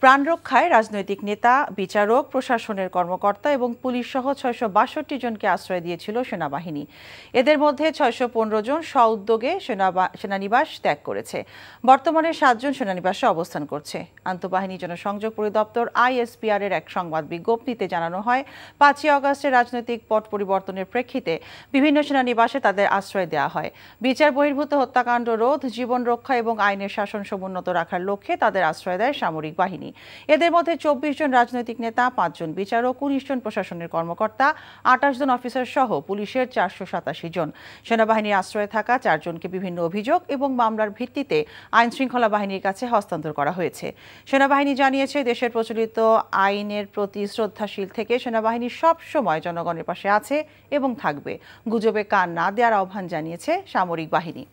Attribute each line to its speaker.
Speaker 1: প্রাণ রক্ষায় রাজনৈতিক নেতা, বিচারক, প্রশাসনের কর্মকর্তা এবং পুলিশ সহ ৬৬২ জনকে আশ্রয় দিয়েছিল সেনাবাহিনী। এদের মধ্যে ৬১৫ জন স্ব-উদ্যোগে সেনানিবাস ত্যাগ করেছে। বর্তমানে ৭ জন সেনানিবাসে অবস্থান করছে। আন্তঃবাহিনী জনসংযোগ পরিদপ্তর ISPR এর এক সংবাদ বিজ্ঞপ্তিতে জানানো হয়, ৫ই আগস্টের রাজনৈতিক পট পরিবর্তনের প্রেক্ষিতে বিভিন্ন সেনানিবাসে তাদের আশ্রয় দেওয়া হয়। বিচার বহির্ভূত হত্যাকাণ্ড রোধ, জীবন রক্ষা এবং আইনের শাসন সমুন্নত রাখার লক্ষ্যে তাদের আশ্রয় দেয় সামরিক বাহিনী। এদের মধ্যে ২৪ জন রাজনৈতিক নেতা, ৫ জন বিচারক, ১৯ জন প্রশাসনের কর্মকর্তা, ২৮ জন অফিসার সহ পুলিশের ৪৮৭ জন। সেনাবাহিনীর আশ্রয়ে থাকা ৪ জনকে বিভিন্ন অভিযোগ এবং মামলার ভিত্তিতে আইনশৃঙ্খলা বাহিনীর কাছে হস্তান্তর করা হয়েছে। সেনাবাহিনী জানিয়েছে, দেশের প্রচলিত আইনের প্রতি শ্রদ্ধাশীল থেকে সেনাবাহিনী সব সময় জনগণের পাশে আছে এবং থাকবে। গুজবে কান না দেওয়ার আহ্বান জানিয়েছে সামরিক বাহিনী।